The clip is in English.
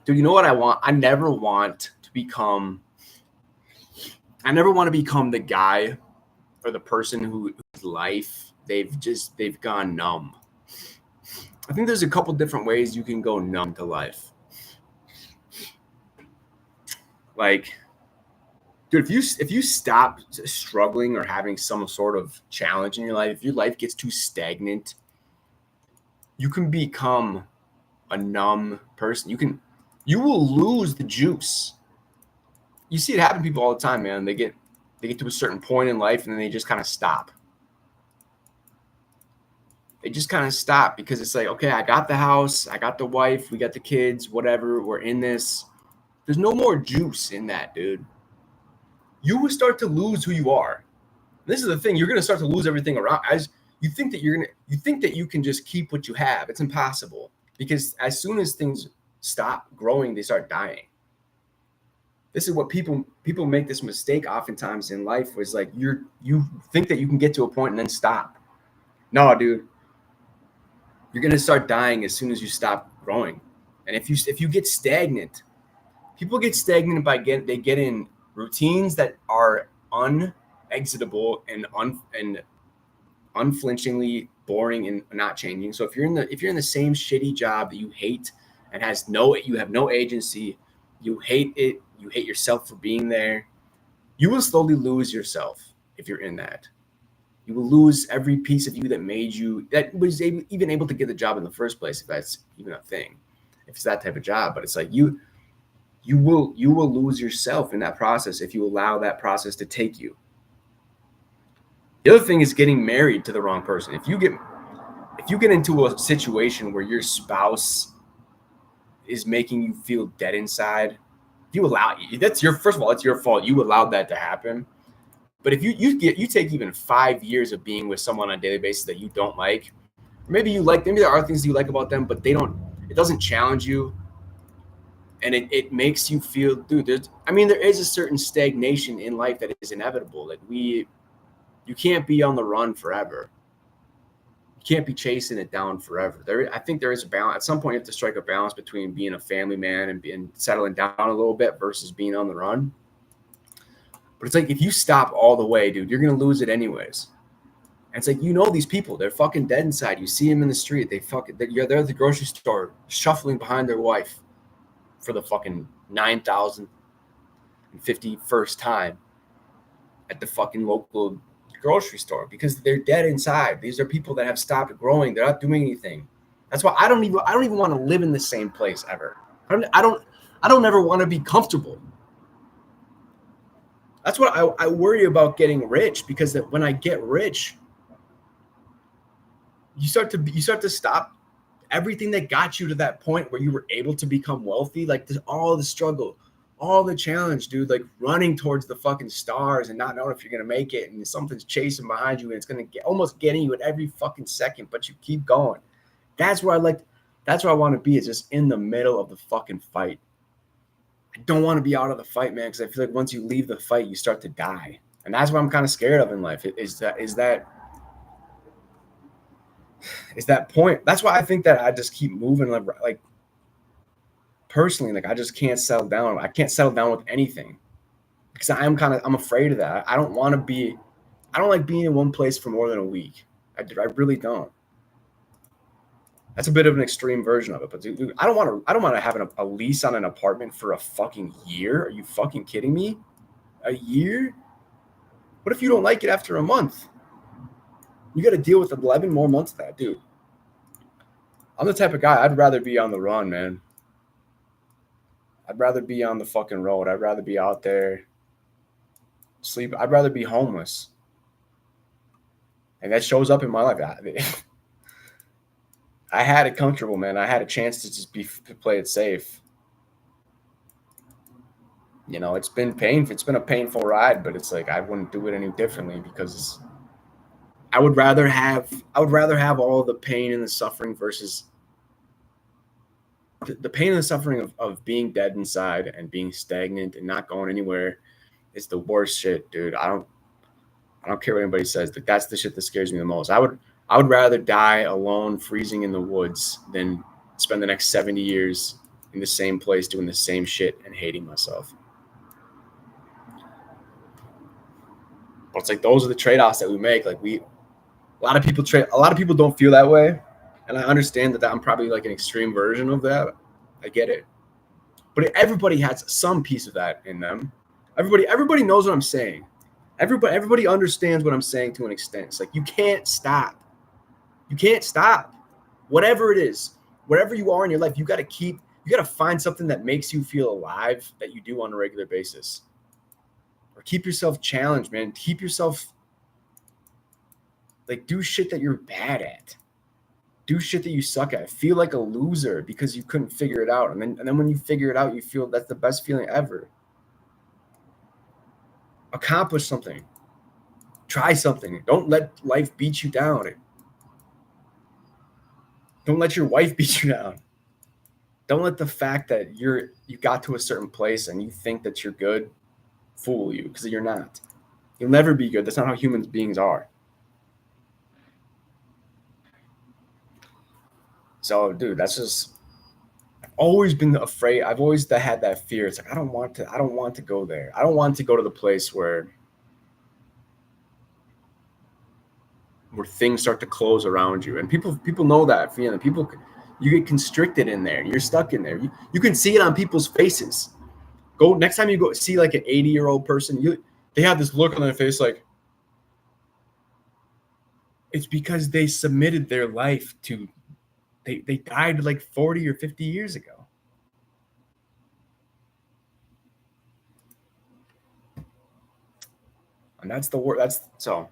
Dude, you know what I want? I never want to become the guy or the person whose life they've gone numb. I think there's a couple different ways you can go numb to life. Like, dude, if you stop struggling or having some sort of challenge in your life, if your life gets too stagnant, you can become a numb person. You will lose the juice. You see it happen to people all the time, man. They get to a certain point in life and then they just kind of stop. They just kind of stop because it's like, okay, I got the house, I got the wife, we got the kids, whatever, we're in this. There's no more juice in that, dude. You will start to lose who you are. This is the thing, you're going to start to lose everything around. As you think that you can just keep what you have. It's impossible, because as soon as things stop growing, they start dying. This is what people make this mistake oftentimes in life, was like you think that you can get to a point and then stop. No, dude. You're going to start dying as soon as you stop growing. And if you get stagnant, people get stagnant by they get in routines that are unexitable and unflinchingly boring and not changing. So if you're in the same shitty job that you hate and you have no agency, you hate it, you hate yourself for being there, you will slowly lose yourself if you're in that. You will lose every piece of you that was even able to get the job in the first place, if that's even a thing, if it's that type of job. But it's like you will lose yourself in that process if you allow that process to take you. The other thing is getting married to the wrong person. If you get into a situation where your spouse is making you feel dead inside, that's your fault. You allowed that to happen. But if you take even 5 years of being with someone on a daily basis that you don't like, or maybe there are things you like about them, but it doesn't challenge you, and it makes you feel, dude, there is a certain stagnation in life that is inevitable. Like you can't be on the run forever. You can't be chasing it down forever. I think there is a balance. At some point, you have to strike a balance between being a family man and settling down a little bit versus being on the run. But it's like, if you stop all the way, dude, you're going to lose it anyways. And it's like, these people, they're fucking dead inside. You see them in the street. They're at the grocery store shuffling behind their wife for the fucking 9,051st time at the fucking local grocery store, because they're dead inside. These are people that have stopped growing. They're not doing anything. That's why I don't even want to live in the same place ever. I don't ever want to be comfortable. That's what I worry about, getting rich, because when I get rich, you start to stop everything that got you to that point where you were able to become wealthy. Like, there's all the struggle, all the challenge, dude, like running towards the fucking stars and not knowing if you're going to make it, and something's chasing behind you and it's going to almost getting you at every fucking second, but you keep going. That's where I want to be, is just in the middle of the fucking fight. I don't want to be out of the fight, man, because I feel like once you leave the fight, you start to die. And that's what I'm kind of scared of in life, is that point. That's why I think that I just keep moving, like personally, like I just can't settle down. I can't settle down with anything, because I'm afraid of that. I don't like being in one place for more than a week. I really don't. That's a bit of an extreme version of it, but dude, I don't want to have a lease on an apartment for a fucking year. Are you fucking kidding me? A year? What if you don't like it after a month? You got to deal with 11 more months of that, dude. I'm the type of guy, I'd rather be on the run, man. I'd rather be on the fucking road. I'd rather be out there sleep. I'd rather be homeless. And that shows up in my life. I had it comfortable, man. I had a chance to play it safe. It's been painful. It's been a painful ride, but it's like I wouldn't do it any differently, because I would rather have all the pain and the suffering versus the pain and the suffering of being dead inside and being stagnant and not going anywhere. Is the worst shit, dude. I don't care what anybody says. That's the shit that scares me the most. I would rather die alone, freezing in the woods, than spend the next 70 years in the same place doing the same shit and hating myself. But it's like those are the trade-offs that we make. Like a lot of people don't feel that way. And I understand that I'm probably like an extreme version of that. I get it. But everybody has some piece of that in them. Everybody knows what I'm saying. Everybody understands what I'm saying to an extent. It's like you can't stop. You can't stop. Whatever it is, wherever you are in your life, you got to find something that makes you feel alive that you do on a regular basis. Or keep yourself challenged, man. Keep yourself like do shit that you're bad at. Do shit that you suck at. Feel like a loser because you couldn't figure it out. And then when you figure it out, you feel that's the best feeling ever. Accomplish something. Try something. Don't let life beat you down. Don't let your wife beat you down. Don't let the fact that you got to a certain place and you think that you're good fool you, because you're not. You'll never be good. That's not how human beings are. So, dude, that's just. I've always been afraid. I've always had that fear. It's like I don't want to go there. I don't want to go to the place where things start to close around you, and people know that feeling. You get constricted in there. You're stuck in there. You can see it on people's faces. Go next time you go see like an 80-year-old person, they have this look on their face like it's because they submitted their life to they died like 40 or 50 years ago. And that's the word. That's so